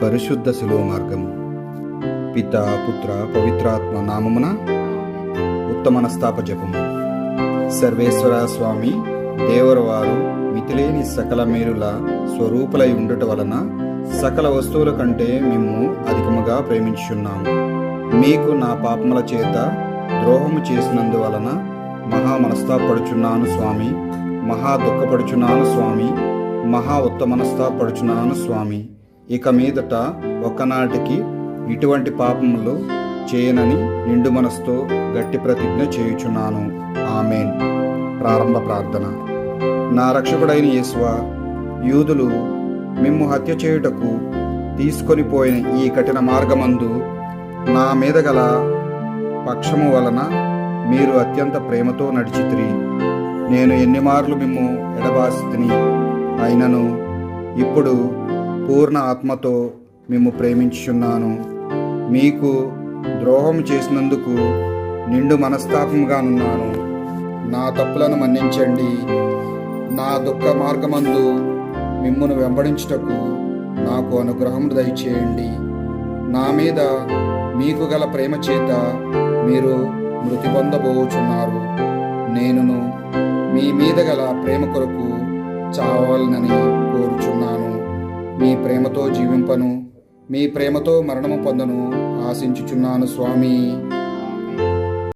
పరిశుద్ధ శిలువ మార్గము. పితా పుత్ర పవిత్రాత్మ నామమున ఉత్తమనస్తాప జపము. సర్వేశ్వర స్వామి దేవరవారు మితిలేని సకల మేలుల స్వరూపులై ఉండుట వలన సకల వస్తువుల కంటే మిమ్ము అధికముగా ప్రేమించుచున్నాము. మీకు నా పాపముల చేత ద్రోహము చేసినందువలన మహా మనస్తాపడుచున్నాను స్వామి, మహా దుఃఖపడుచున్నాను స్వామి, మహా ఉత్తమనస్తాపడుచున్నాను స్వామి. ఇక మీదట ఒక్కనాటికి ఇటువంటి పాపములు చేయనని నిండు మనసుతో గట్టి ప్రతిజ్ఞ చేయుచున్నాను. ఆమేన్. ప్రారంభ ప్రార్థన. నా రక్షకుడైన యేసువా, యూదులు మిమ్ము హత్య చేయుటకు తీసుకొని పోయిన ఈ కఠిన మార్గమందు నా మీద గల పక్షము వలన మీరు అత్యంత ప్రేమతో నడిచితిరి. నేను ఎన్ని మార్లు మిమ్ము ఎడబాసితిని, అయినను ఇప్పుడు పూర్ణ ఆత్మతో మిమ్ము ప్రేమించుచున్నాను. మీకు ద్రోహం చేసినందుకు నిండు మనస్తాపముగానున్నాను. నా తప్పులను మన్నించండి. నా దుఃఖ మార్గమందు మిమ్మును వెంబడించుటకు నాకు అనుగ్రహం దయచేయండి. నా మీద మీకు గల ప్రేమ చేత మీరు మృతి పొందబోచున్నారు. నేనును మీ మీద గల ప్రేమ కొరకు చావాలనని కోరుచున్నాను. మీ ప్రేమతో జీవింపను, మీ ప్రేమతో మరణము పొందను ఆశించుచున్నాను స్వామి.